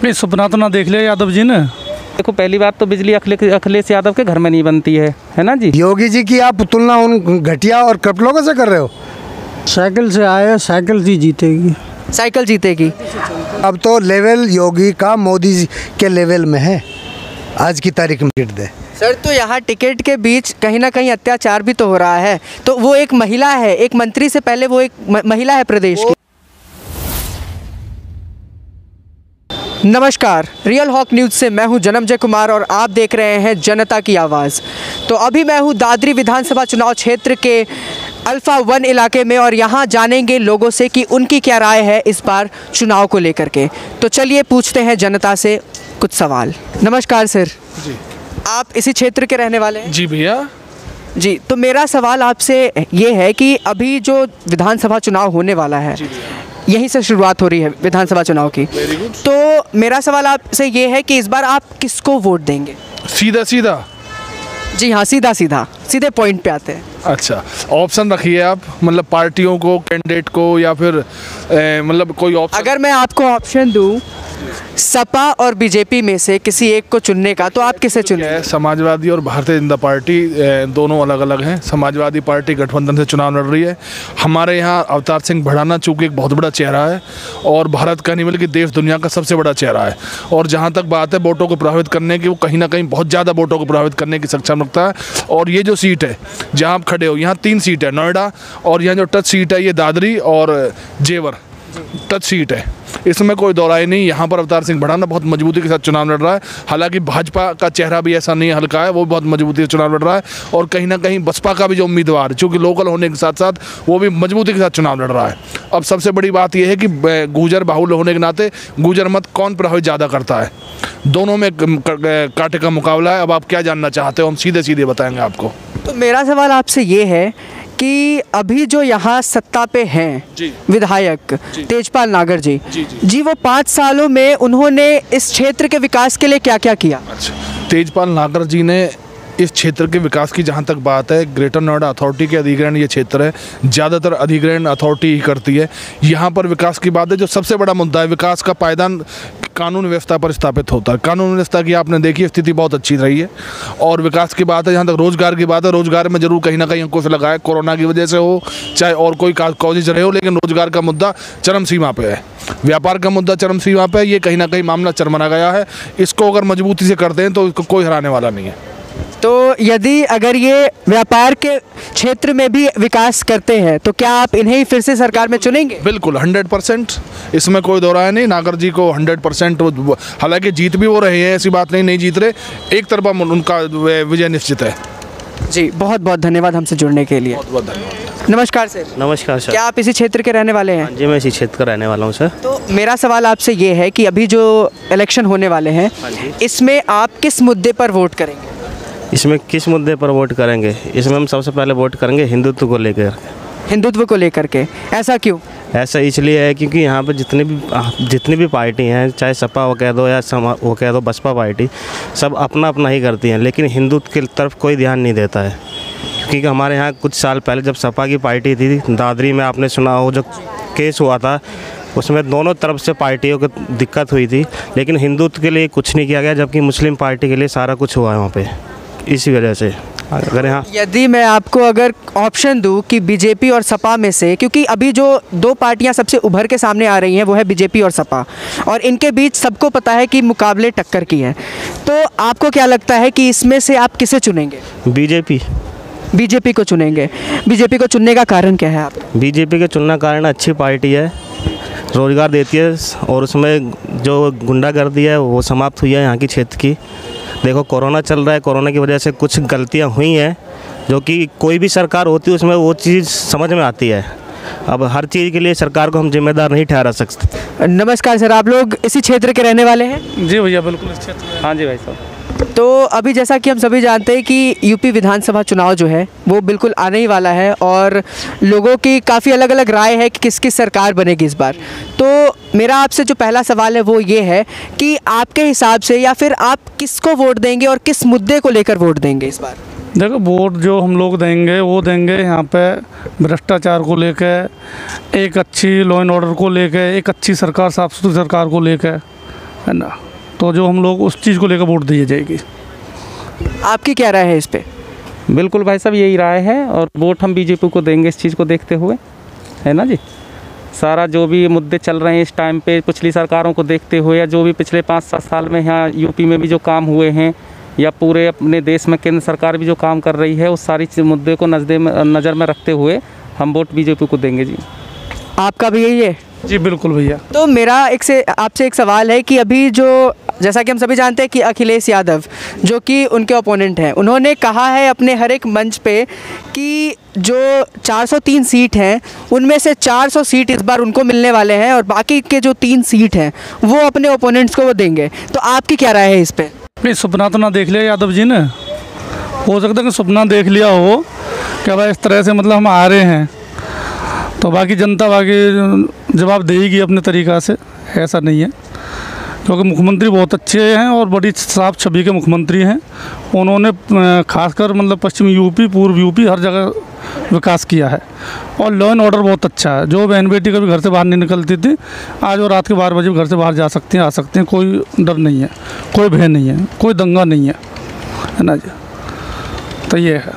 ये सपना तो ना देख लिया यादव जी ने। देखो पहली बात तो बिजली अखिलेश यादव के घर में नहीं बनती है ना जी। योगी जी की आप तुलना उन घटिया और करप्ट लोगों से कर रहे हो। साइकिल से आए, साइकिल ही जीतेगी। साइकिल जीतेगी। अब तो लेवल योगी का मोदी जी के लेवल में है आज की तारीख में। टिकट दे सर, तो यहाँ टिकट के बीच कहीं ना कहीं अत्याचार भी तो हो रहा है। तो वो एक महिला है, एक मंत्री से पहले वो एक महिला है प्रदेश की। नमस्कार, रियल हॉक न्यूज़ से मैं हूं जन्मजय कुमार और आप देख रहे हैं जनता की आवाज़। तो अभी मैं हूं दादरी विधानसभा चुनाव क्षेत्र के अल्फा 1 इलाके में और यहां जानेंगे लोगों से कि उनकी क्या राय है इस बार चुनाव को लेकर के। तो चलिए पूछते हैं जनता से कुछ सवाल। नमस्कार सर जी, आप इसी क्षेत्र के रहने वाले हैं? जी भैया जी। तो मेरा सवाल आपसे ये है कि अभी जो विधानसभा चुनाव होने वाला है, यहीं से शुरुआत हो रही है विधानसभा चुनाव की, तो मेरा सवाल आपसे ये है कि इस बार आप किसको वोट देंगे? सीधा सीधा? जी हाँ, सीधा सीधा, सीधे पॉइंट पे आते हैं। अच्छा, ऑप्शन रखिए आप, मतलब पार्टियों को, कैंडिडेट को, या फिर मतलब कोई ऑप्शन। अगर मैं आपको ऑप्शन दूं सपा और बीजेपी में से किसी एक को चुनने का, तो आप किसे चुनेंगे? समाजवादी और भारतीय जनता पार्टी दोनों अलग अलग हैं। समाजवादी पार्टी गठबंधन से चुनाव लड़ रही है। हमारे यहाँ अवतार सिंह भड़ाना चूँकि एक बहुत बड़ा चेहरा है और भारत का नहीं बल्कि देश दुनिया का सबसे बड़ा चेहरा है, और जहाँ तक बात है वोटों को प्रभावित करने की, वो कहीं ना कहीं बहुत ज़्यादा वोटों को प्रभावित करने की सक्षम रखता है। और ये जो सीट है जहाँ आप खड़े हो, यहाँ 3 सीट है, नोएडा, और यहाँ जो टच सीट है ये दादरी और जेवर टच सीट है। इसमें कोई दौराई नहीं। यहाँ पर अवतार सिंह भड़ाना बहुत मजबूती के साथ चुनाव लड़ रहा है। हालांकि भाजपा का चेहरा भी ऐसा नहीं हल्का है, वो बहुत मजबूती से चुनाव लड़ रहा है। और कहीं ना कहीं बसपा का भी जो उम्मीदवार, चूँकि लोकल होने के साथ साथ वो भी मजबूती के साथ चुनाव लड़ रहा है। अब सबसे बड़ी बात यह है कि गुर्जर बाहुल्य होने के नाते गुर्जर मत कौन प्रभावित ज़्यादा करता है। दोनों में कांटे का मुकाबला है। अब आप क्या जानना चाहते हो, हम सीधे सीधे बताएंगे आपको। तो मेरा सवाल आपसे ये है कि अभी जो यहाँ सत्ता पे हैं विधायक तेजपाल नागर जी, वो 5 सालों में उन्होंने इस क्षेत्र के विकास के लिए क्या क्या किया? अच्छा, तेजपाल नागर जी ने इस क्षेत्र के विकास की जहाँ तक बात है, ग्रेटर नोएडा अथॉरिटी के अधिग्रहण ये क्षेत्र है, ज़्यादातर अधिग्रहण अथॉरिटी ही करती है। यहाँ पर विकास की बात है, जो सबसे बड़ा मुद्दा है, विकास का पायदान कानून व्यवस्था पर स्थापित होता है। कानून व्यवस्था की आपने देखी स्थिति बहुत अच्छी रही है। और विकास की बात है, जहाँ तक रोज़गार की बात है, रोज़गार में जरूर कहीं ना कहीं अंकुश लगा है, कोरोना की वजह से हो चाहे और कोई कॉजेज रहे हो, लेकिन रोज़गार का मुद्दा चरम सीमा पे है। व्यापार का मुद्दा चरम सीमा पे है। ये कहीं ना कहीं मामला चरमरा गया है। इसको अगर मजबूती से करते हैं तो इसको कोई हराने वाला नहीं है। तो यदि अगर ये व्यापार के क्षेत्र में भी विकास करते हैं तो क्या आप इन्हें फिर से सरकार में चुनेंगे? बिल्कुल 100%, इसमें कोई दो राय नहीं। नागर जी को 100%, हालांकि जीत भी वो रहे हैं, ऐसी बात नहीं जीत रहे, एक तरफा उनका विजय निश्चित है। जी, बहुत बहुत धन्यवाद हमसे जुड़ने के लिए। बहुत बहुत धन्यवाद। नमस्कार सर। नमस्कार सर। क्या आप इसी क्षेत्र के रहने वाले हैं? जी, मैं इसी क्षेत्र का रहने वाला हूँ सर। तो मेरा सवाल आपसे ये है कि अभी जो इलेक्शन होने वाले हैं, इसमें आप किस मुद्दे पर वोट करेंगे? इसमें किस मुद्दे पर वोट करेंगे? इसमें हम सबसे पहले वोट करेंगे हिंदुत्व को लेकर। हिंदुत्व को लेकर के? ऐसा क्यों? ऐसा इसलिए है क्योंकि यहाँ पर जितनी भी पार्टी हैं, चाहे सपा वो कह दो या वो कह दो बसपा पार्टी, सब अपना अपना ही करती हैं, लेकिन हिंदुत्व की तरफ कोई ध्यान नहीं देता है। क्योंकि हमारे यहाँ कुछ साल पहले जब सपा की पार्टी थी दादरी में, आपने सुना हो जो केस हुआ था, उसमें दोनों तरफ से पार्टियों को दिक्कत हुई थी, लेकिन हिंदुत्व के लिए कुछ नहीं किया गया, जबकि मुस्लिम पार्टी के लिए सारा कुछ हुआ है वहाँ पे। इसी वजह से अगर यहाँ यदि मैं आपको अगर ऑप्शन दूं कि बीजेपी और सपा में से, क्योंकि अभी जो 2 पार्टियां सबसे उभर के सामने आ रही हैं वो है बीजेपी और सपा, और इनके बीच सबको पता है कि मुकाबले टक्कर की हैं, तो आपको क्या लगता है कि इसमें से आप किसे चुनेंगे? बीजेपी को चुनेंगे। बीजेपी को चुनने का कारण क्या है आप? बीजेपी के चुनना कारण अच्छी पार्टी है, रोज़गार देती है, और उसमें जो गुंडागर्दी है वो समाप्त हुई है यहाँ की क्षेत्र की। देखो कोरोना चल रहा है, कोरोना की वजह से कुछ गलतियाँ हुई हैं जो कि कोई भी सरकार होती है उसमें वो चीज़ समझ में आती है। अब हर चीज़ के लिए सरकार को हम जिम्मेदार नहीं ठहरा सकते। नमस्कार सर, आप लोग इसी क्षेत्र के रहने वाले हैं? जी भैया, बिल्कुल इस क्षेत्र। हाँ जी भाई साहब। तो अभी जैसा कि हम सभी जानते हैं कि यूपी विधानसभा चुनाव जो है वो बिल्कुल आने ही वाला है, और लोगों की काफ़ी अलग अलग राय है कि किसकी सरकार बनेगी इस बार। तो मेरा आपसे जो पहला सवाल है वो ये है कि आपके हिसाब से, या फिर आप किसको वोट देंगे और किस मुद्दे को लेकर वोट देंगे इस बार? देखो, वोट जो हम लोग देंगे वो देंगे यहाँ पे भ्रष्टाचार को लेकर, एक अच्छी लॉ एंड ऑर्डर को लेकर, एक अच्छी सरकार, साफ सुथरी सरकार को लेकर, है ना। तो जो हम लोग उस चीज़ को लेकर वोट दी जाएगी। आपकी क्या राय है इस पे? बिल्कुल भाई साहब यही राय है और वोट हम बीजेपी को देंगे इस चीज़ को देखते हुए, है ना जी। सारा जो भी मुद्दे चल रहे हैं इस टाइम पे पिछली सरकारों को देखते हुए, या जो भी पिछले 5-7 साल में यहाँ यूपी में भी जो काम हुए हैं, या पूरे अपने देश में केंद्र सरकार भी जो काम कर रही है, उस सारी मुद्दे को नज़र में रखते हुए हम वोट बीजेपी को देंगे जी। आपका भी यही है? जी बिल्कुल भैया। तो मेरा आपसे एक सवाल है कि अभी जो, जैसा कि हम सभी जानते हैं कि अखिलेश यादव जो कि उनके ओपोनेंट हैं, उन्होंने कहा है अपने हर एक मंच पे कि जो 403 सीट हैं उनमें से 400 सीट इस बार उनको मिलने वाले हैं और बाकी के जो 3 सीट हैं वो अपने ओपोनेंट्स को वो देंगे। तो आपकी क्या राय है इस पर? नहीं, सपना तो ना देख लिया यादव जी ने। हो सकता है कि सपना देख लिया हो कि भाई इस तरह से मतलब हम आ रहे हैं, तो बाकी जनता बाकी जवाब देगी अपने तरीक़ा से। ऐसा नहीं है, क्योंकि मुख्यमंत्री बहुत अच्छे हैं और बड़ी साफ छवि के मुख्यमंत्री हैं। उन्होंने खासकर मतलब पश्चिम यूपी, पूर्व यूपी, हर जगह विकास किया है और लॉ एंड ऑर्डर बहुत अच्छा है। जो बहन बेटी कभी घर से बाहर नहीं निकलती थी, आज वो रात के 12 बजे घर से बाहर जा सकती हैं, आ सकते हैं। कोई डर नहीं है, कोई भय नहीं है, कोई दंगा नहीं है ना जी। तो ये है।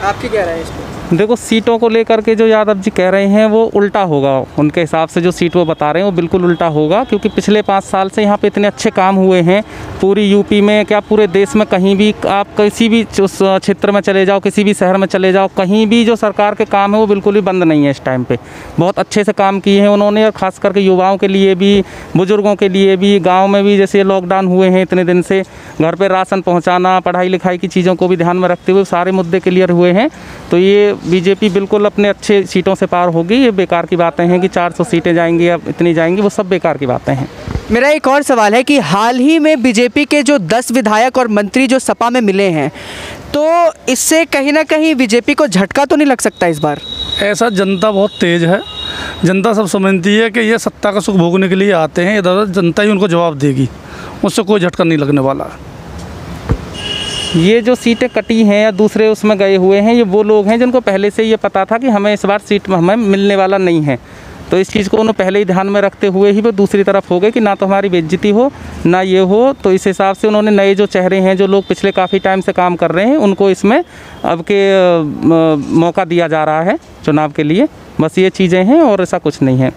आपकी क्या राय है इस पर? देखो, सीटों को लेकर के जो यादव जी कह रहे हैं वो उल्टा होगा। उनके हिसाब से जो सीट वो बता रहे हैं वो बिल्कुल उल्टा होगा, क्योंकि पिछले 5 साल से यहाँ पे इतने अच्छे काम हुए हैं पूरी यूपी में, क्या पूरे देश में कहीं भी आप किसी भी उस क्षेत्र में चले जाओ, किसी भी शहर में चले जाओ, कहीं भी जो सरकार के काम है वो बिल्कुल भी बंद नहीं है। इस टाइम पे बहुत अच्छे से काम किए हैं उन्होंने, और ख़ास करके युवाओं के लिए भी, बुज़ुर्गों के लिए भी, गाँव में भी जैसे लॉकडाउन हुए हैं इतने दिन से, घर पर राशन पहुँचाना, पढ़ाई लिखाई की चीज़ों को भी ध्यान में रखते हुए सारे मुद्दे क्लियर हुए हैं। तो ये बीजेपी बिल्कुल अपने अच्छे सीटों से पार होगी। ये बेकार की बातें हैं कि 400 सीटें जाएंगी या इतनी जाएंगी, वो सब बेकार की बातें हैं। मेरा एक और सवाल है कि हाल ही में बीजेपी के जो 10 विधायक और मंत्री जो सपा में मिले हैं, तो इससे कहीं ना कहीं बीजेपी को झटका तो नहीं लग सकता इस बार? ऐसा जनता बहुत तेज़ है। जनता सब समझती है कि ये सत्ता का सुख भोगने के लिए आते हैं, इधर जनता ही उनको जवाब देगी, उससे कोई झटका नहीं लगने वाला। ये जो सीटें कटी हैं या दूसरे उसमें गए हुए हैं, ये वो लोग हैं जिनको पहले से ये पता था कि हमें इस बार सीट हमें मिलने वाला नहीं है। तो इस चीज़ को उन्होंने पहले ही ध्यान में रखते हुए ही वो दूसरी तरफ हो गए कि ना तो हमारी बेइज्जती हो ना ये हो। तो इस हिसाब से उन्होंने नए जो चेहरे हैं, जो लोग पिछले काफ़ी टाइम से काम कर रहे हैं, उनको इसमें अब के मौका दिया जा रहा है चुनाव के लिए। बस ये चीज़ें हैं और ऐसा कुछ नहीं है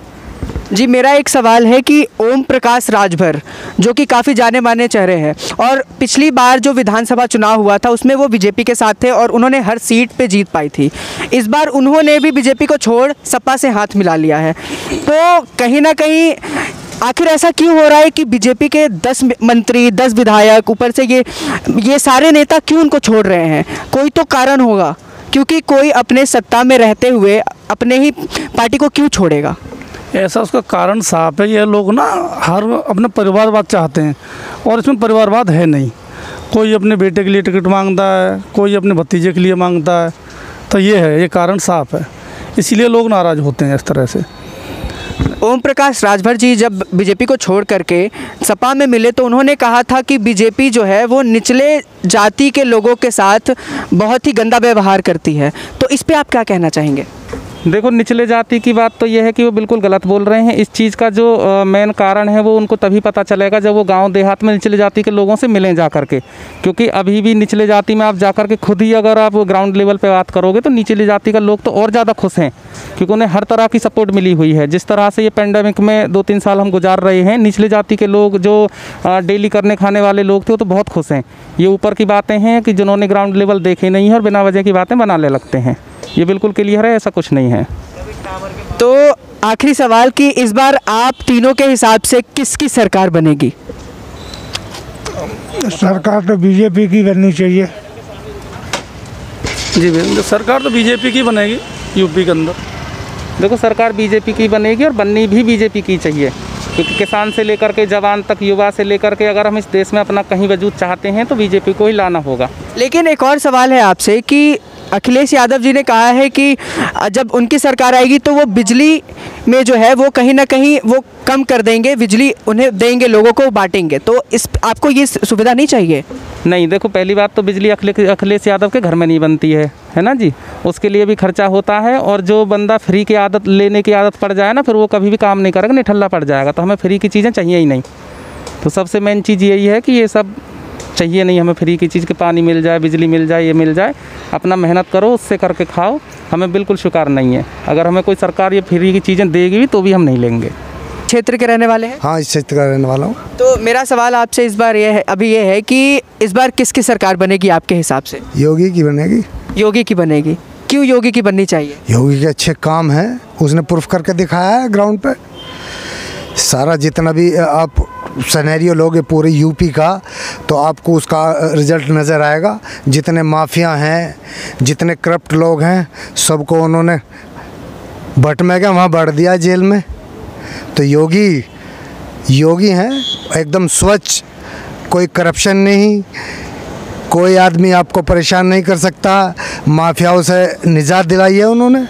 जी। मेरा एक सवाल है कि ओम प्रकाश राजभर जो कि काफ़ी जाने माने चेहरे हैं, और पिछली बार जो विधानसभा चुनाव हुआ था उसमें वो बीजेपी के साथ थे और उन्होंने हर सीट पे जीत पाई थी। इस बार उन्होंने भी बीजेपी को छोड़ सपा से हाथ मिला लिया है। तो कहीं ना कहीं आखिर ऐसा क्यों हो रहा है कि बीजेपी के 10 मंत्री, 10 विधायक, ऊपर से ये सारे नेता क्यों उनको छोड़ रहे हैं? कोई तो कारण होगा, क्योंकि कोई अपने सत्ता में रहते हुए अपने ही पार्टी को क्यों छोड़ेगा? ऐसा उसका कारण साफ है। ये लोग ना हर अपने परिवारवाद चाहते हैं और इसमें परिवारवाद है नहीं। कोई अपने बेटे के लिए टिकट मांगता है, कोई अपने भतीजे के लिए मांगता है। तो ये है, ये कारण साफ है, इसीलिए लोग नाराज़ होते हैं इस तरह से। ओम प्रकाश राजभर जी जब बीजेपी को छोड़ करके सपा में मिले तो उन्होंने कहा था कि बीजेपी जो है वो निचले जाति के लोगों के साथ बहुत ही गंदा व्यवहार करती है। तो इस पे आप क्या कहना चाहेंगे? देखो, निचले जाति की बात तो यह है कि वो बिल्कुल गलत बोल रहे हैं। इस चीज़ का जो मेन कारण है वो उनको तभी पता चलेगा जब वो गांव देहात में निचले जाति के लोगों से मिलें जा कर के, क्योंकि अभी भी निचले जाति में आप जा कर के खुद ही अगर आप ग्राउंड लेवल पे बात करोगे तो निचले जाति का लोग तो और ज़्यादा खुश हैं, क्योंकि उन्हें हर तरह की सपोर्ट मिली हुई है। जिस तरह से ये पेंडेमिक में 2-3 साल हम गुजार रहे हैं, निचले जाति के लोग जो डेली करने खाने वाले लोग थे वो तो बहुत खुश हैं। ये ऊपर की बातें हैं कि जिन्होंने ग्राउंड लेवल देखे नहीं है और बिना वजह की बातें बनाने लगते हैं। ये बिल्कुल क्लियर है, ऐसा कुछ नहीं है। तो आखिरी सवाल कि इस बार आप तीनों के हिसाब से किसकी सरकार बनेगी? सरकार तो बीजेपी की बननी चाहिए। जी, सरकार तो बीजेपी की बनेगी यूपी के अंदर। देखो, सरकार बीजेपी की बनेगी और बननी भी बीजेपी की चाहिए, क्योंकि किसान से लेकर के जवान तक, युवा से लेकर के अगर हम इस देश में अपना कहीं वजूद चाहते हैं तो बीजेपी को ही लाना होगा। लेकिन एक और सवाल है आपसे कि अखिलेश यादव जी ने कहा है कि जब उनकी सरकार आएगी तो वो बिजली में जो है वो कहीं ना कहीं वो कम कर देंगे, बिजली उन्हें देंगे, लोगों को बांटेंगे। तो इस आपको ये सुविधा नहीं चाहिए? नहीं, देखो, पहली बात तो बिजली अखिलेश यादव के घर में नहीं बनती है ना जी। उसके लिए भी खर्चा होता है, और जो बंदा फ्री की आदत लेने की आदत पड़ जाए ना, फिर वो कभी भी काम नहीं करेगा, निठल्ला पड़ जाएगा। तो हमें फ्री की चीज़ें चाहिए ही नहीं। तो सबसे मेन चीज़ यही है कि ये सब चाहिए नहीं हमें फ्री की चीज़, के पानी मिल जाए, बिजली मिल जाए, ये मिल जाए, अपना मेहनत करो, उससे करके खाओ, हमें बिल्कुल स्वीकार नहीं है। अगर हमें कोई सरकार ये फ्री की चीज़ें देगी भी तो भी हम नहीं लेंगे। क्षेत्र के रहने वाले हैं? हाँ, इस क्षेत्र का रहने वाला हूँ। तो मेरा सवाल आपसे इस बार ये है कि इस बार किसकी सरकार बनेगी आपके हिसाब से? योगी की बनेगी। योगी की बनेगी। क्यों योगी की बननी चाहिए? योगी के अच्छे काम हैं, उसने प्रूफ करके दिखाया है ग्राउंड पे। सारा जितना भी आप सिनेरियो लोगे पूरे यूपी का तो आपको उसका रिजल्ट नज़र आएगा। जितने माफिया हैं, जितने करप्ट लोग हैं, सबको उन्होंने भट में क्या वहाँ बढ़ दिया जेल में। तो योगी हैं एकदम स्वच्छ, कोई करप्शन नहीं, कोई आदमी आपको परेशान नहीं कर सकता, माफियाओं से निजात दिलाई है उन्होंने।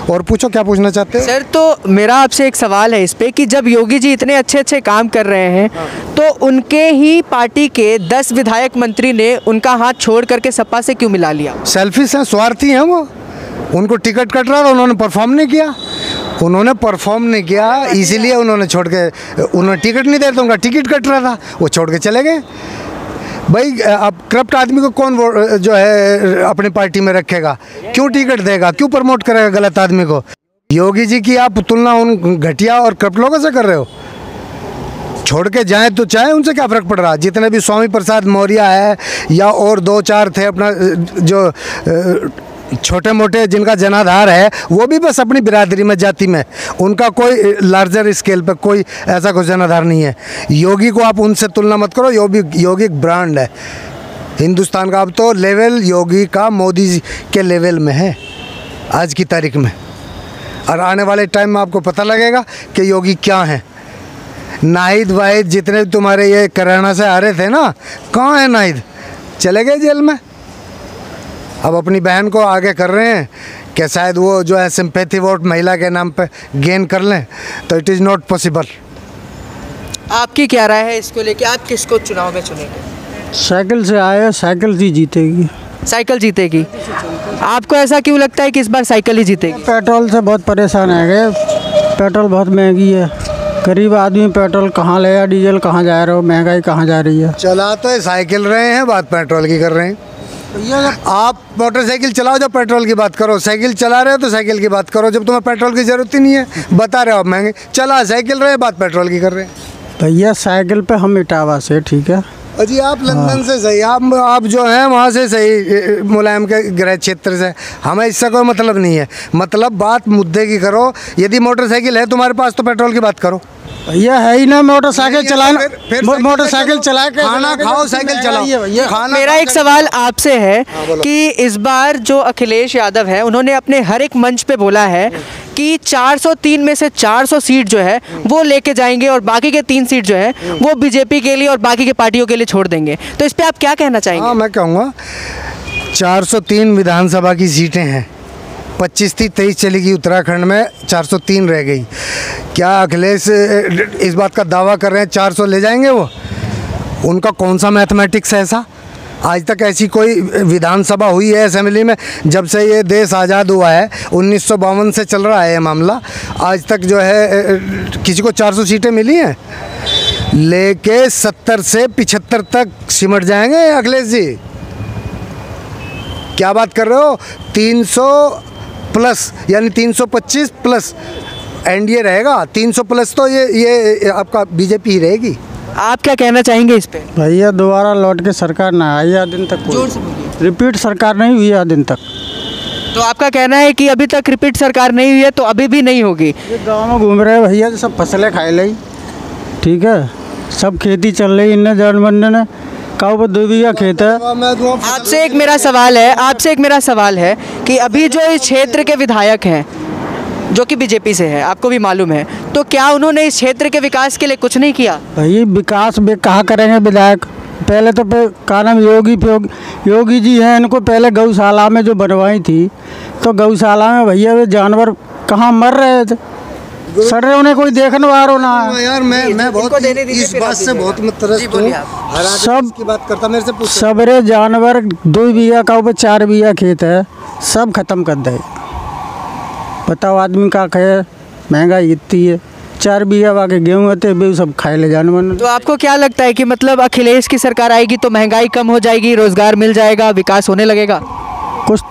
और पूछो क्या पूछना चाहते हो? सर, तो मेरा आपसे एक सवाल है इस पे कि जब योगी जी इतने अच्छे काम कर रहे हैं तो उनके ही पार्टी के 10 विधायक मंत्री ने उनका हाथ छोड़ करके सपा से क्यों मिला लिया? सेल्फिश हैं, स्वार्थी हैं वो। उनको टिकट कट रहा था, उन्होंने परफॉर्म नहीं किया, इसीलिए उन्होंने छोड़ के, उन्होंने टिकट नहीं दे रहा था, उनका टिकट कट रहा था, वो छोड़ के चले गए। भाई अब करप्ट आदमी को कौन जो है अपनी पार्टी में रखेगा? क्यों टिकट देगा? क्यों प्रमोट करेगा गलत आदमी को? योगी जी की आप तुलना उन घटिया और करप्ट लोगों से कर रहे हो। छोड़ के जाएं तो चाहे, उनसे क्या फ़र्क पड़ रहा? जितने भी स्वामी प्रसाद मौर्य है या और 2-4 थे अपना जो छोटे मोटे जिनका जनाधार है, वो भी बस अपनी बिरादरी में, जाति में, उनका कोई लार्जर स्केल पे कोई ऐसा कोई जनाधार नहीं है। योगी को आप उनसे तुलना मत करो। योगी एक ब्रांड है हिंदुस्तान का। अब तो लेवल योगी का मोदी जी के लेवल में है आज की तारीख में, और आने वाले टाइम में आपको पता लगेगा कि योगी क्या है। नाहिद वाहिद जितने तुम्हारे ये कराना से आ रहे थे ना, कहाँ है नाहिद? चले गए जेल में। अब अपनी बहन को आगे कर रहे हैं कि शायद वो जो है सिंपैथी वोट महिला के नाम पे गेन कर लें, तो इट इज़ नॉट पॉसिबल। आपकी क्या राय है इसको लेके? आप किसको चुनाव में चुनेंगे? साइकिल से आए, साइकिल ही जीतेगी। साइकिल जीतेगी। आपको ऐसा क्यों लगता है कि इस बार साइकिल ही जीतेगी? पेट्रोल से बहुत परेशान है गए, पेट्रोल बहुत महंगी है। गरीब आदमी पेट्रोल कहाँ लेगा, डीजल कहाँ जा रहे हो, महंगाई कहाँ जा रही है। चला तो साइकिल रहे हैं, बात पेट्रोल की कर रहे हैं। आप मोटरसाइकिल चलाओ जब पेट्रोल की बात करो, साइकिल चला रहे हो तो साइकिल की बात करो जब तुम्हें पेट्रोल की ज़रूरत ही नहीं है। बता रहे हो आप महंगे, चला साइकिल रहे, बात पेट्रोल की कर रहे हैं। भैया साइकिल पे हम इटावा से, ठीक है अजी आप लंदन से सही, आप जो हैं वहाँ से सही, मुलायम के गृह क्षेत्र से, हमें इससे कोई मतलब नहीं है। मतलब बात मुद्दे की करो। यदि मोटरसाइकिल है तुम्हारे पास तो पेट्रोल की बात करो। भैया है ही ना मोटरसाइकिल चलाना, मोटरसाइकिल चला के खाना खाओ, साइकिल चलाओ। मेरा एक सवाल आपसे है कि इस बार जो अखिलेश यादव है, उन्होंने अपने हर एक मंच पे बोला है कि 403 में से 400 सीट जो है वो लेके जाएंगे और बाकी के 3 सीट जो है वो बीजेपी के लिए और बाकी के पार्टियों के लिए छोड़ देंगे। तो इस पे आप क्या कहना चाहेंगे? हाँ, मैं कहूँगा 403 विधानसभा की सीटें हैं, 25 थी, 23 चली गई उत्तराखंड में, 403 रह गई। क्या अखिलेश इस बात का दावा कर रहे हैं 400 ले जाएंगे वो? उनका कौन सा मैथमेटिक्स है ऐसा? आज तक ऐसी कोई विधानसभा हुई है असेंबली में? जब से ये देश आज़ाद हुआ है 1952 से चल रहा है ये मामला, आज तक जो है किसी को 400 सीटें मिली हैं? लेके 70 से 75 तक सिमट जाएंगे अखिलेश जी। क्या बात कर रहे हो? 300 प्लस यानी 325 प्लस एनडीए रहेगा। 300 प्लस तो ये आपका बीजेपी ही रहेगी। आप क्या कहना चाहेंगे इस पे? भैया दोबारा लौट के सरकार ना आई आज दिन तक, जोर से बोलिए। रिपीट सरकार नहीं हुई आज दिन तक। तो आपका कहना है कि अभी तक रिपीट सरकार नहीं हुई है तो अभी भी नहीं होगी? ये गाँव में घूम रहे हैं भैया, तो सब फसलें खाए ली, ठीक है, सब खेती चल रही। इन्हें जनबंधन ने काऊ पर 2 बीघा खेत है। आपसे एक मेरा सवाल है कि अभी जो इस क्षेत्र के विधायक हैं जो कि बीजेपी से है, आपको भी मालूम है, तो क्या उन्होंने इस क्षेत्र के विकास के लिए कुछ नहीं किया? भाई विकास कहाँ करेंगे विधायक? पहले तो का नाम योगी जी हैं, इनको पहले गौशाला में जो बनवाई थी, तो गौशाला में भैया वे जानवर कहाँ मर रहे थे, सर रहे, उन्हें कोई देखने वाला ना है। यार मैं बहुत इस बात से बहुत मुतरस्त हूँ, सब की बात करता मेरे से पूछ। सबरे जानवर 2 बीघा का ऊपर 4 बीघा खेत है, सब खत्म कर दे। बताओ आदमी का कहे, महंगाई इतनी है, 4 बीघा बाकी गेहूँ होते वे सब खाए ले जाने मन। तो आपको क्या लगता है कि मतलब अखिलेश की सरकार आएगी तो महंगाई कम हो जाएगी, रोजगार मिल जाएगा, विकास होने लगेगा? कुछ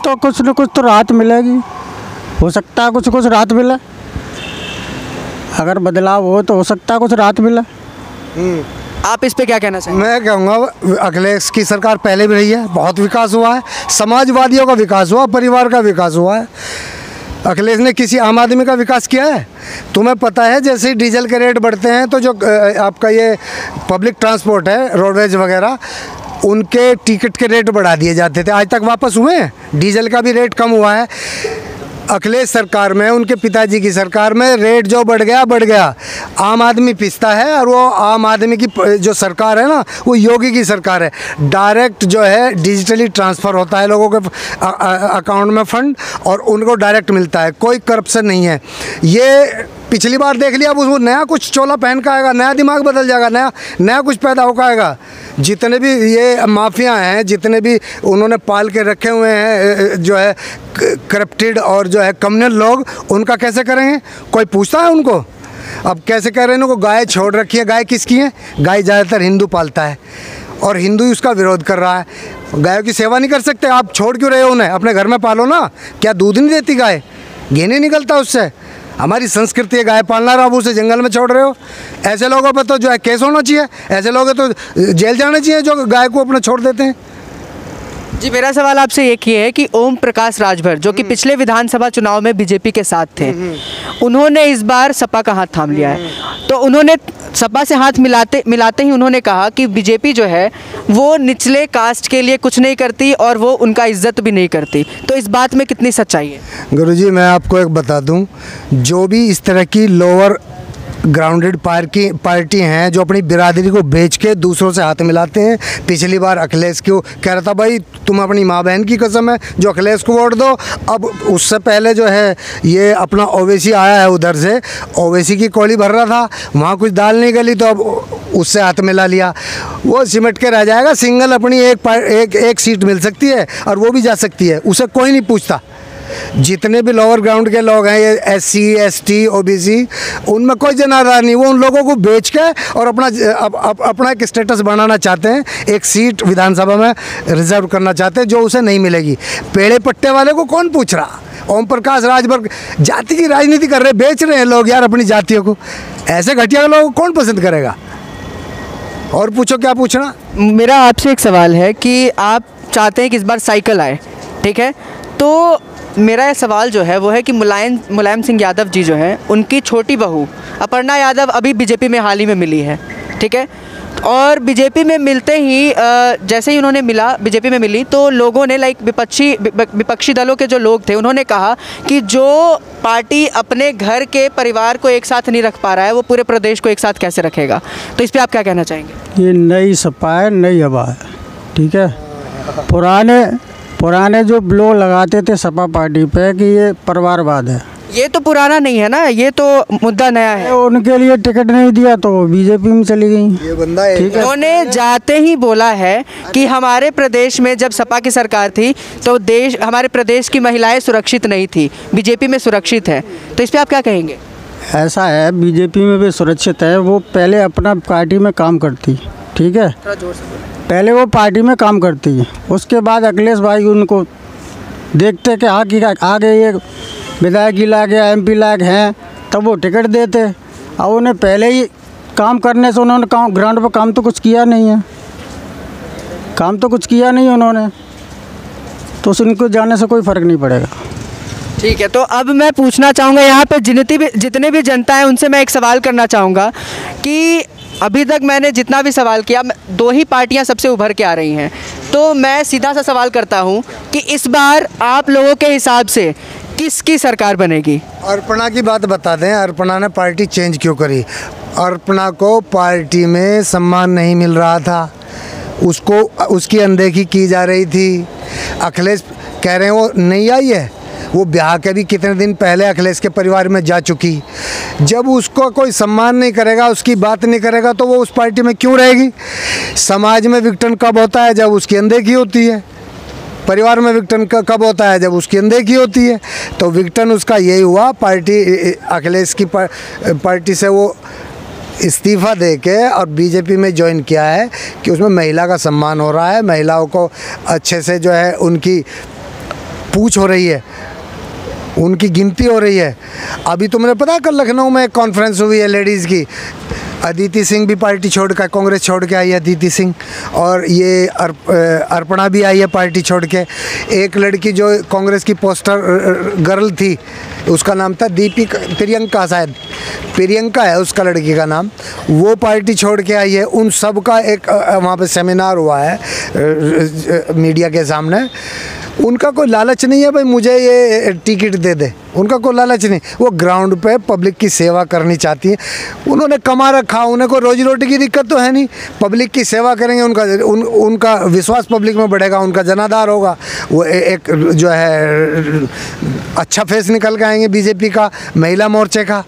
न कुछ तो राहत मिलेगी, हो सकता है कुछ राहत मिले, अगर बदलाव हो तो हो सकता है कुछ राहत मिले। आप इस पे क्या कहना चाहेंगे? मैं कहूँगा अखिलेश की सरकार पहले भी रही है, बहुत विकास हुआ है, समाजवादियों का विकास हुआ, परिवार का विकास हुआ है। अखिलेश ने किसी आम आदमी का विकास किया है? तुम्हें पता है जैसे ही डीजल के रेट बढ़ते हैं तो जो आपका ये पब्लिक ट्रांसपोर्ट है, रोडवेज वगैरह, उनके टिकट के रेट बढ़ा दिए जाते थे, आज तक वापस हुए हैं? डीजल का भी रेट कम हुआ है। अखिलेश सरकार में, उनके पिताजी की सरकार में रेट जो बढ़ गया, आम आदमी पिसता है। और वो आम आदमी की जो सरकार है ना, वो योगी की सरकार है। डायरेक्ट जो है डिजिटली ट्रांसफ़र होता है लोगों के अकाउंट में फंड, और उनको डायरेक्ट मिलता है, कोई करप्शन नहीं है। ये पिछली बार देख लिया, अब उसको नया कुछ चोला पहन का आएगा, नया दिमाग बदल जाएगा, नया कुछ पैदा होकर आएगा। जितने भी ये माफिया हैं, जितने भी उन्होंने पाल के रखे हुए हैं जो है करप्टेड और जो है कम्युनल लोग, उनका कैसे करेंगे? कोई पूछता है उनको? अब कैसे कह रहे हैं? उनको गाय छोड़ रखी है। गाय किसकी है? गाय ज़्यादातर हिंदू पालता है और हिंदू ही उसका विरोध कर रहा है। गायों की सेवा नहीं कर सकते? आप छोड़ क्यों रहे हो उन्हें? अपने घर में पालो ना। क्या दूध नहीं देती गाय? घी नहीं निकलता उससे? हमारी संस्कृति है गाय पालना, आप उसे जंगल में छोड़ रहे हो। ऐसे लोगों पे तो जो है केस होना चाहिए, ऐसे लोग तो जेल जाने चाहिए जो गाय को अपने छोड़ देते हैं। जी, मेरा सवाल आपसे एक ही है कि ओम प्रकाश राजभर जो कि पिछले विधानसभा चुनाव में बीजेपी के साथ थे, उन्होंने इस बार सपा का हाथ थाम लिया है। तो उन्होंने सपा से हाथ मिलाते ही उन्होंने कहा कि बीजेपी जो है वो निचले कास्ट के लिए कुछ नहीं करती और वो उनका इज्जत भी नहीं करती। तो इस बात में कितनी सच्चाई है? गुरुजी, मैं आपको एक बता दूं, जो भी इस तरह की लोअर ग्राउंडेड पार्टी हैं जो अपनी बिरादरी को बेच के दूसरों से हाथ मिलाते हैं। पिछली बार अखिलेश को कह रहा था भाई तुम अपनी माँ बहन की कसम है जो अखिलेश को वोट दो। अब उससे पहले जो है ये अपना ओवैसी आया है, उधर से ओवैसी की कौली भर रहा था, वहाँ कुछ दाल नहीं गली तो अब उससे हाथ मिला लिया। वो सिमट के रह जाएगा। सिंगल अपनी एक सीट मिल सकती है और वो भी जा सकती है, उसे कोई नहीं पूछता। जितने भी लोअर ग्राउंड के लोग हैं, ये SC ST OBC, उनमें कोई जनाधार नहीं। वो उन लोगों को बेच के और अपना एक स्टेटस बनाना चाहते हैं, एक सीट विधानसभा में रिजर्व करना चाहते हैं जो उसे नहीं मिलेगी। पेड़े पट्टे वाले को कौन पूछ रहा? ओम प्रकाश राजभर जाति की राजनीति कर रहे, बेच रहे हैं लोग यार अपनी जातियों को। ऐसे घटिया लोगों को कौन पसंद करेगा? और पूछो, क्या पूछना? मेरा आपसे एक सवाल है कि आप चाहते हैं कि इस बार साइकिल आए, ठीक है? तो मेरा ये सवाल जो है वो है कि मुलायम सिंह यादव जी जो हैं, उनकी छोटी बहू अपर्णा यादव अभी बीजेपी में हाल ही में मिली है, ठीक है? और बीजेपी में मिलते ही जैसे ही उन्होंने बीजेपी में मिली तो लोगों ने विपक्षी दलों के जो लोग थे उन्होंने कहा कि जो पार्टी अपने घर के परिवार को एक साथ नहीं रख पा रहा है वो पूरे प्रदेश को एक साथ कैसे रखेगा? तो इस पर आप क्या कहना चाहेंगे? ये नई सपा है, नई हवा है, ठीक है? पुराने जो लोग लगाते थे सपा पार्टी पे कि ये परिवारवाद है, ये तो पुराना नहीं है ना, ये तो मुद्दा नया है। उनके लिए टिकट नहीं दिया तो बीजेपी में चली गई। ये बंदा उन्होंने जाते ही बोला है कि हमारे प्रदेश में जब सपा की सरकार थी तो हमारे प्रदेश की महिलाएं सुरक्षित नहीं थी, बीजेपी में सुरक्षित है। तो इस पर आप क्या कहेंगे? ऐसा है, बीजेपी में भी सुरक्षित है। वो पहले अपना पार्टी में काम करती, ठीक है? पहले वो पार्टी में काम करती है, उसके बाद अखिलेश भाई उनको देखते कि आगे ये विधायक ही लायक या MP लायक हैं तब वो टिकट देते। और उन्हें पहले ही काम करने से उन्होंने ग्राउंड पर काम तो कुछ किया नहीं है, उन्होंने, तो उनको जाने से कोई फ़र्क नहीं पड़ेगा। ठीक है, तो अब मैं पूछना चाहूँगा यहाँ पे जितने भी जनता है उनसे मैं एक सवाल करना चाहूँगा कि अभी तक मैंने जितना भी सवाल किया, 2 ही पार्टियां सबसे उभर के आ रही हैं। तो मैं सीधा सा सवाल करता हूं कि इस बार आप लोगों के हिसाब से किसकी सरकार बनेगी? अर्पणा की बात बता दें, अर्पणा ने पार्टी चेंज क्यों करी? अर्पणा को पार्टी में सम्मान नहीं मिल रहा था, उसकी अनदेखी की जा रही थी। अखिलेश कह रहे हैं वो नहीं आई है, वो ब्याह के भी कितने दिन पहले अखिलेश के परिवार में जा चुकी। जब उसको कोई सम्मान नहीं करेगा, उसकी बात नहीं करेगा तो वो उस पार्टी में क्यों रहेगी? समाज में विघटन कब होता है? जब उसकी अनदेखी होती है। परिवार में विघटन कब होता है? जब उसकी अनदेखी होती है। तो विघटन उसका यही हुआ, पार्टी अखिलेश की पार्टी से वो इस्तीफ़ा दे के और बीजेपी में ज्वाइन किया है कि उसमें महिला का सम्मान हो रहा है, महिलाओं को अच्छे से जो है उनकी पूछ हो रही है, उनकी गिनती हो रही है। अभी तुमने पता कल लखनऊ में एक कॉन्फ्रेंस हुई है लेडीज़ की, अदिति सिंह भी पार्टी छोड़ कर, कांग्रेस छोड़ के आई है अदिति सिंह, और ये अर्पणा भी आई है पार्टी छोड़ के। एक लड़की जो कांग्रेस की पोस्टर गर्ल थी, उसका नाम था प्रियंका, शायद प्रियंका है उसका लड़की का नाम, वो पार्टी छोड़ के आई है। उन सब का एक वहाँ पे सेमिनार हुआ है मीडिया के सामने। उनका कोई लालच नहीं है भाई मुझे ये टिकट दे दे, उनका कोई लालच नहीं। वो ग्राउंड पे पब्लिक की सेवा करनी चाहती है। उन्होंने कमा रखा, उन्हें कोई रोजी रोटी की दिक्कत तो है नहीं, पब्लिक की सेवा करेंगे, उनका विश्वास पब्लिक में बढ़ेगा, उनका जनाधार होगा, वो एक जो है अच्छा फेस निकल के आएंगे बीजेपी का, महिला मोर्चे का।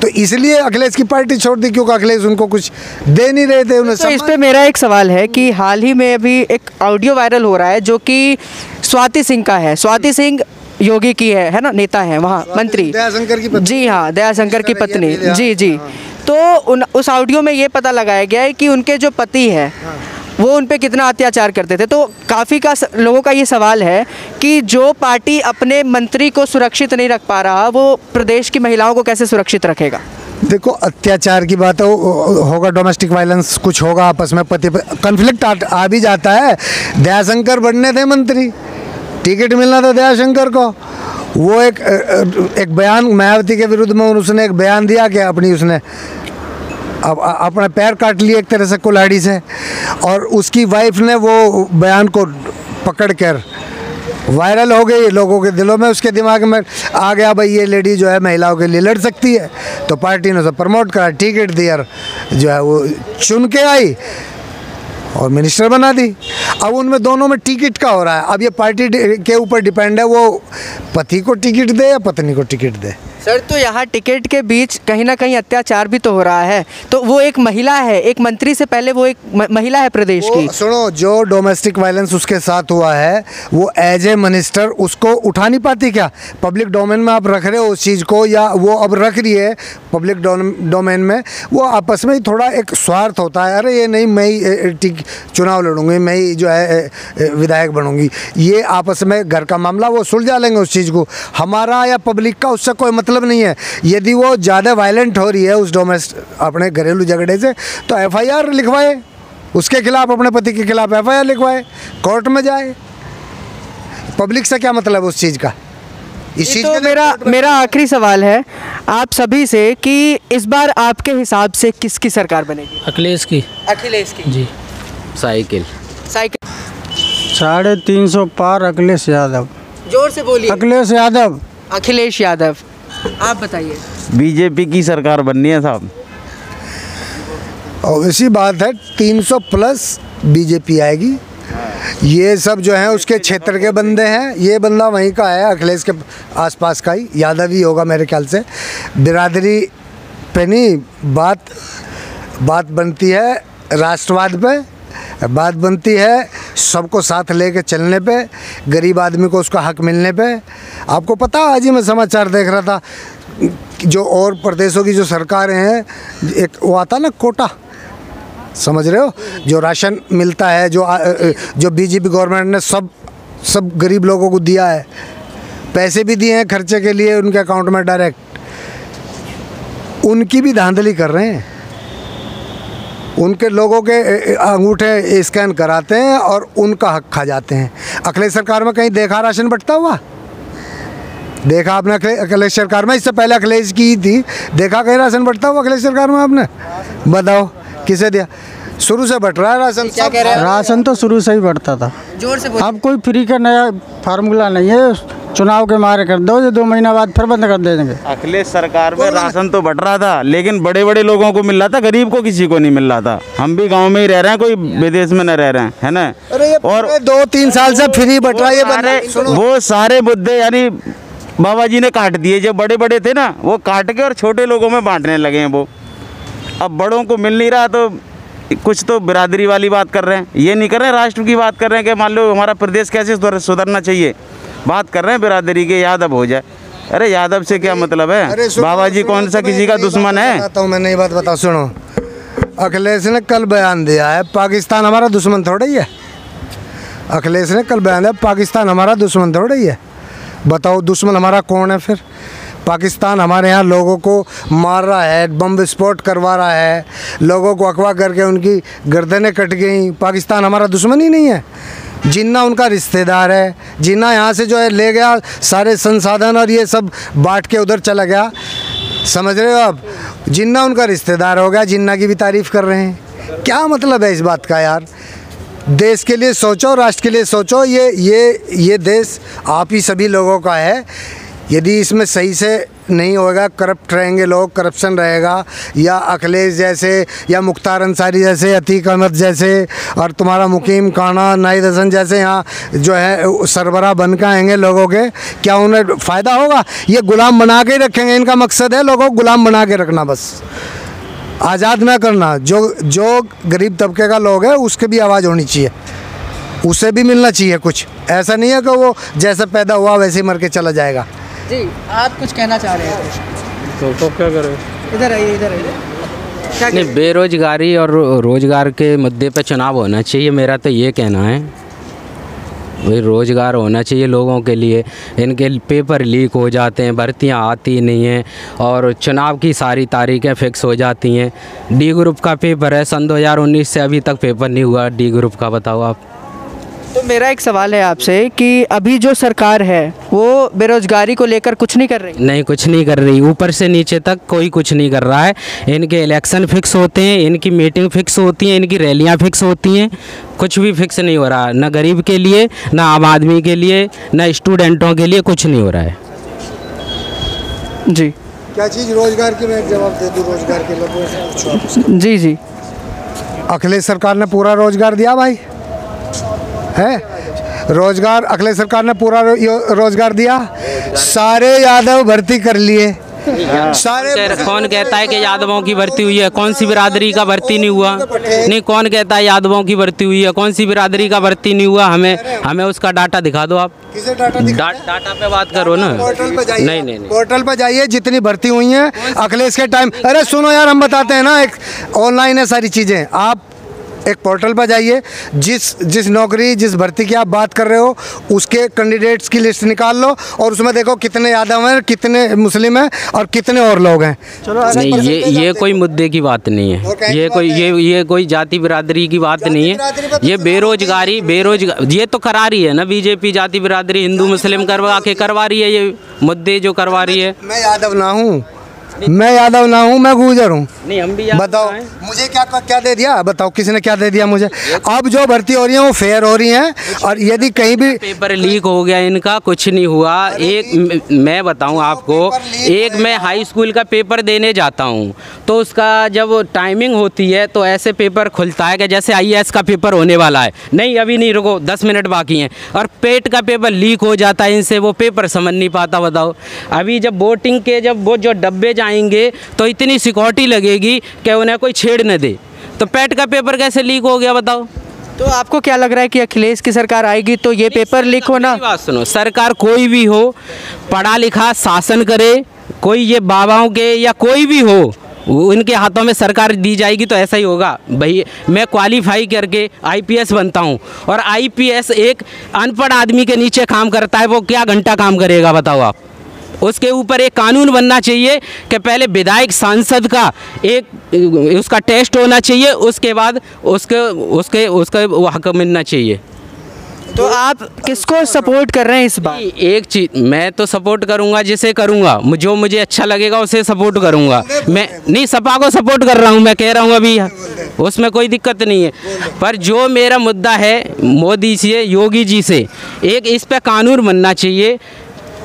तो इसलिए अखिलेश की पार्टी छोड़ दी, क्योंकि अखिलेश उनको कुछ दे नहीं रहे थे। उन्हें तो इस पे मेरा एक सवाल है कि हाल ही में अभी एक ऑडियो वायरल हो रहा है जो कि स्वाति सिंह का है। स्वाति सिंह योगी की है ना, नेता है वहाँ, मंत्री, दयाशंकर की पत्नी। जी हाँ, दयाशंकर की पत्नी, जी जी। तो उस ऑडियो में ये पता लगाया गया है कि उनके जो पति है वो उन पे कितना अत्याचार करते थे। तो काफ़ी लोगों का ये सवाल है कि जो पार्टी अपने मंत्री को सुरक्षित नहीं रख पा रहा, वो प्रदेश की महिलाओं को कैसे सुरक्षित रखेगा? देखो, अत्याचार की बात होगा, डोमेस्टिक वायलेंस कुछ होगा, आपस में पति कन्फ्लिक्ट आ भी जाता है। दयाशंकर बनने थे मंत्री, टिकट मिलना था दयाशंकर को। वो एक बयान मायावती के विरुद्ध में उसने एक बयान दिया कि उसने अपना पैर काट लिया एक तरह से कुल्हाड़ी से, और उसकी वाइफ ने वो बयान को पकड़ कर वायरल हो गई लोगों के दिलों में, उसके दिमाग में आ गया भाई ये लेडी जो है महिलाओं के लिए लड़ सकती है। तो पार्टी ने उसे प्रमोट करा, टिकट दी और जो है वो चुन के आई और मिनिस्टर बना दी। अब उनमें दोनों में टिकट का हो रहा है। अब ये पार्टी के ऊपर डिपेंड है, वो पति को टिकट दे या पत्नी को टिकट दे। सर, तो यहाँ टिकट के बीच कहीं ना कहीं अत्याचार भी तो हो रहा है। तो वो एक महिला है, एक मंत्री से पहले वो एक महिला है प्रदेश की। सुनो, जो डोमेस्टिक वायलेंस उसके साथ हुआ है वो एज ए मिनिस्टर उसको उठा नहीं पाती क्या? पब्लिक डोमेन में आप रख रहे हो उस चीज़ को, या वो अब रख रही है पब्लिक डोमेन में, वो आपस में ही थोड़ा एक स्वार्थ होता है। अरे ये नहीं, मैं ही चुनाव लड़ूंगी, मैं ही जो है विधायक बनूंगी, ये आपस में घर का मामला वो सुलझा लेंगे उस चीज़ को। हमारा या पब्लिक का उससे कोई मतलब नहीं है। यदि वो ज़्यादा वायलेंट हो रही है उस अपने घरेलू झगड़े से, तो एफआईआर लिखवाए उसके खिलाफ, अपने पति के खिलाफ एफआईआर लिखवाए, कोर्ट में जाए। पब्लिक से क्या मतलब उस चीज़ का? इस चीज़ तो मेरा आखिरी सवाल है आप सभी से कि इस बार आपके हिसाब से किसकी सरकार बनेगी? अखिलेश की। अखिलेश की जी। साइकिल 350 पार अखिलेश यादव। जोर से बोलिए। अखिलेश यादव। अखिलेश यादव। आप बताइए। बीजेपी की सरकार बननी है साहब। और इसी बात है, 300 प्लस बीजेपी आएगी। ये सब जो है उसके क्षेत्र के बंदे हैं। ये बंदा वहीं का है, अखिलेश के आसपास का ही, यादव ही होगा मेरे ख्याल से। बिरादरी पे नहीं बात बनती है, राष्ट्रवाद पे बात बनती है, सबको साथ लेके चलने पे, गरीब आदमी को उसका हक मिलने पे। आपको पता, आज ही मैं समाचार देख रहा था, जो और प्रदेशों की जो सरकारें हैं, एक वो आता ना कोटा, समझ रहे हो, जो राशन मिलता है, जो बीजेपी गवर्नमेंट ने सब गरीब लोगों को दिया है, पैसे भी दिए हैं खर्चे के लिए उनके अकाउंट में डायरेक्ट, उनकी भी धांधली कर रहे हैं। उनके लोगों के अंगूठे स्कैन कराते हैं और उनका हक खा जाते हैं। अखिलेश सरकार में कहीं देखा राशन बंटता हुआ? देखा आपने अखिलेश सरकार में? इससे पहले अखिलेश की ही थी, देखा कहीं राशन बंटता हुआ अखिलेश सरकार में आपने? बताओ किसे दिया? शुरू से बट रहा है राशन। क्या कह रहे हैं? राशन तो शुरू से ही बढ़ता था। जोर से बोलिए। अब कोई फ्री का नया फार्मूला नहीं है, चुनाव के मारे कर दो, जो 2 महीना बाद फिर बंद कर देंगे। अखिलेश सरकार में राशन तो बट रहा था, लेकिन बड़े बड़े लोगों को मिल रहा था, गरीब को किसी को नहीं मिल रहा था। हम भी गांव में ही रह रहे हैं, कोई विदेश में न रह रहे हैं, है ना। और 2-3 साल से फ्री बट रहा है। वो सारे मुद्दे यानी बाबा जी ने काट दिए, जो बड़े बड़े थे ना वो काट के और छोटे लोगों में बांटने लगे हैं वो। अब बड़ों को मिल नहीं रहा तो कुछ तो बिरादरी वाली बात कर रहे हैं, ये नहीं कर रहे हैं राष्ट्र की बात कर रहे हैं कि मान लो हमारा प्रदेश कैसे सुधरना चाहिए, बात कर रहे हैं बिरादरी के यादव हो जाए। अरे यादव से क्या मतलब है, बाबा जी कौन सा किसी का दुश्मन है? बताता हूँ मैं, नहीं बात बताओ, सुनो। अखिलेश ने कल बयान दिया है पाकिस्तान हमारा दुश्मन थोड़ा ही है। अखिलेश ने कल बयान दिया पाकिस्तान हमारा दुश्मन थोड़ा ही है। बताओ दुश्मन हमारा कौन है फिर? पाकिस्तान हमारे यहाँ लोगों को मार रहा है, बम विस्फोट करवा रहा है, लोगों को अगवा करके उनकी गर्दनें कट गई। पाकिस्तान हमारा दुश्मन ही नहीं है। जिन्ना उनका रिश्तेदार है, जिन्ना यहाँ से जो है ले गया सारे संसाधन और ये सब बांट के उधर चला गया, समझ रहे हो आप? जिन्ना उनका रिश्तेदार हो गया, जिन्ना की भी तारीफ़ कर रहे हैं। क्या मतलब है इस बात का यार? देश के लिए सोचो, राष्ट्र के लिए सोचो। ये देश आप ही सभी लोगों का है। यदि इसमें सही से नहीं होगा, करप्ट रहेंगे लोग, करप्शन रहेगा, या अखिलेश जैसे या मुख्तार अंसारी जैसे, अतीक अहमद जैसे और तुम्हारा मुकीम काना, नाहिद हसन जैसे यहाँ जो है सरबराह बन के आएंगे लोगों के, क्या उन्हें फ़ायदा होगा? ये गुलाम बना के ही रखेंगे। इनका मकसद है लोगों को गुलाम बना के रखना, बस आज़ाद ना करना। जो गरीब तबके का लोग है उसके भी आवाज़ होनी चाहिए, उसे भी मिलना चाहिए कुछ। ऐसा नहीं है कि वो जैसे पैदा हुआ वैसे ही मर के चला जाएगा। जी, आप कुछ कहना चाह रहे हैं तो क्या करें? इधर आइए, इधर आइए। क्या नहीं, बेरोजगारी और रोजगार के मुद्दे पे चुनाव होना चाहिए, मेरा तो ये कहना है। भाई रोज़गार होना चाहिए लोगों के लिए। इनके पेपर लीक हो जाते हैं, भर्तियां आती नहीं हैं और चुनाव की सारी तारीखें फ़िक्स हो जाती हैं। डी ग्रुप का पेपर है, सन 2019 से अभी तक पेपर नहीं हुआ डी ग्रुप का, बताओ आप। तो मेरा एक सवाल है आपसे कि अभी जो सरकार है वो बेरोजगारी को लेकर कुछ नहीं कर रही? नहीं, कुछ नहीं कर रही, ऊपर से नीचे तक कोई कुछ नहीं कर रहा है। इनके इलेक्शन फिक्स होते हैं, इनकी मीटिंग फिक्स होती हैं, इनकी रैलियां फिक्स होती हैं, कुछ भी फिक्स नहीं हो रहा, ना गरीब के लिए, ना आम आदमी के लिए, ना स्टूडेंटों के लिए, कुछ नहीं हो रहा है। जी, क्या चीज़ रोजगार की, मैं जवाब दे दूँ रोजगार के लोगों। जी जी, अखिलेश सरकार ने पूरा रोजगार दिया भाई, है रोजगार। अखिलेश सरकार ने पूरा रोजगार दिया, सारे यादव भर्ती कर लिए, सारे। कौन कहता है कि यादवों की भर्ती हुई है? कौन सी बिरादरी का भर्ती नहीं हुआ? नहीं, कौन कहता है यादवों की भर्ती हुई है? कौन सी बिरादरी का भर्ती नहीं हुआ? हमें उसका डाटा दिखा दो आप। डाटा पे बात करो ना। पोर्टल पे जाइए, नहीं, पोर्टल पे जाइए, जितनी भर्ती हुई है अखिलेश के टाइम। अरे सुनो यार, हम बताते हैं ना, एक ऑनलाइन है सारी चीज़ें। आप एक पोर्टल पर जाइए, जिस नौकरी, जिस भर्ती की आप बात कर रहे हो उसके कैंडिडेट्स की लिस्ट निकाल लो और उसमें देखो कितने यादव हैं, कितने मुस्लिम हैं और कितने और लोग हैं। नहीं, ये कोई मुद्दे की बात नहीं है, ये कोई जाति बिरादरी की बात नहीं है। ये बेरोजगारी ये तो करा रही है ना बीजेपी, जाति बिरादरी हिंदू मुस्लिम करवा रही है, ये मुद्दे जो करवा रही है। मैं यादव ना हूँ, मैं गुर्जर हूँ। नहीं, हम भी बताओ मुझे क्या दे दिया? बताओ किसी क्या दे दिया मुझे? अब जो भर्ती हो रही है वो फेयर हो रही हैं, और यदि कहीं भी पेपर लीक हो गया इनका, कुछ नहीं हुआ। एक मैं बताऊं आपको, एक मैं हाई स्कूल का पेपर देने जाता हूं तो उसका जब टाइमिंग होती है तो ऐसे पेपर खुलता है कि जैसे IAS का पेपर होने वाला है, नहीं अभी नहीं, रुको 10 मिनट बाकी हैं, और पेट का पेपर लीक हो जाता है इनसे, वो पेपर समझ नहीं पाता। बताओ अभी जब वोटिंग के जब वो जो डब्बे जाएंगे तो इतनी सिक्योरिटी लगेगी कि उन्हें कोई छेड़ न दे, तो पेट का पेपर कैसे लीक हो गया बताओ? तो आपको क्या लग रहा है कि अखिलेश की सरकार आएगी तो ये पेपर लीक होना? बात सुनो, सरकार कोई भी हो, पढ़ा लिखा शासन करे, कोई ये बाबाओं के या कोई भी हो, इनके हाथों में सरकार दी जाएगी तो ऐसा ही होगा। भाई मैं क्वालिफाई करके IPS बनता हूँ, और IPS एक अनपढ़ आदमी के नीचे काम करता है, वो क्या घंटा काम करेगा बताओ आप? उसके ऊपर एक कानून बनना चाहिए कि पहले विधायक सांसद का एक उसका टेस्ट होना चाहिए, उसके बाद उसके वो हक मिलना चाहिए। तो आप किसको सपोर्ट कर रहे हैं इस बार? एक चीज़ मैं तो सपोर्ट करूंगा, जिसे करूंगा जो मुझे अच्छा लगेगा उसे सपोर्ट करूंगा। मैं नहीं सपा को सपोर्ट कर रहा हूं, मैं कह रहा हूं अभी, उसमें कोई दिक्कत नहीं है। पर जो मेरा मुद्दा है मोदी से, योगी जी से, एक इस पे कानून बनना चाहिए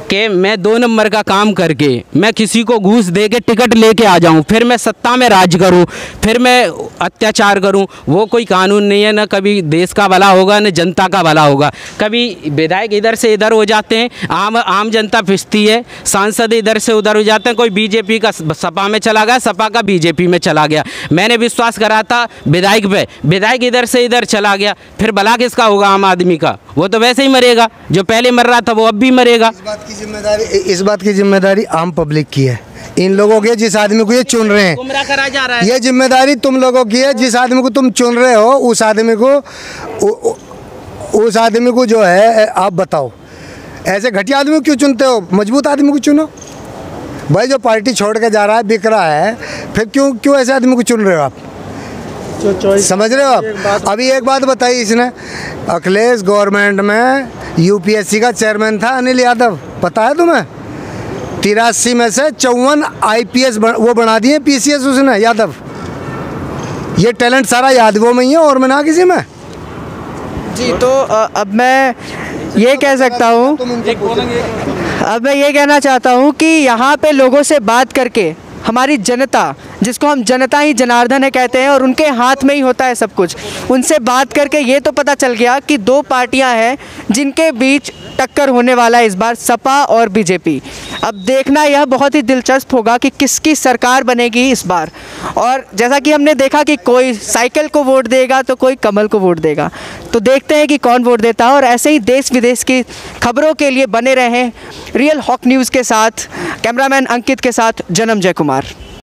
कि मैं 2 नंबर का काम करके मैं किसी को घूस दे के टिकट लेके आ जाऊं, फिर मैं सत्ता में राज करूं, फिर मैं अत्याचार करूं, वो कोई कानून नहीं है। ना कभी देश का भला होगा न जनता का भला होगा। कभी विधायक इधर से इधर हो जाते हैं, आम जनता फिसती है, सांसद इधर से उधर हो जाते हैं। कोई बीजेपी का सपा में चला गया, सपा का बीजेपी में चला गया। मैंने विश्वास करा था विधायक पे, विधायक इधर से इधर चला गया, फिर भला किसका होगा? आम आदमी का। वो तो वैसे ही मरेगा, जो पहले मर रहा था वो अब भी मरेगा। इस बात की जिम्मेदारी आम पब्लिक की है, इन लोगों की, जिस आदमी को ये चुन रहे हैं। गुमराह करा जा रहा है। ये जिम्मेदारी तुम लोगों की है, जिस आदमी को तुम चुन रहे हो उस आदमी को जो है आप बताओ, ऐसे घटिया आदमी को क्यों चुनते हो? मजबूत आदमी को चुनो भाई। जो पार्टी छोड़ के जा रहा है, बिक रहा है, फिर क्यों ऐसे आदमी को चुन रहे हो आप? समझ रहे हो आप? अभी एक बात बताई इसने, अखिलेश गवर्नमेंट में यूपीएससी का चेयरमैन था अनिल यादव, पता है तुम्हें? 83 में से 54 आईपीएस वो बना दिए पीसीएस उसने, यादव। ये टैलेंट सारा यादवों में ही है और मैं ना किसी में। जी, तो अब मैं ये कह सकता हूँ, अब मैं ये कहना चाहता हूँ कि यहाँ पे लोगों से बात करके हमारी जनता, जिसको हम जनता ही जनार्दन है कहते हैं, और उनके हाथ में ही होता है सब कुछ, उनसे बात करके ये तो पता चल गया कि 2 पार्टियां हैं जिनके बीच टक्कर होने वाला है इस बार, सपा और बीजेपी। अब देखना यह बहुत ही दिलचस्प होगा कि किसकी सरकार बनेगी इस बार। और जैसा कि हमने देखा कि कोई साइकिल को वोट देगा तो कोई कमल को वोट देगा, तो देखते हैं कि कौन वोट देता है। और ऐसे ही देश विदेश की खबरों के लिए बने रहें रियल हॉक न्यूज़ के साथ। कैमरामैन अंकित के साथ जन्मजय कुमार।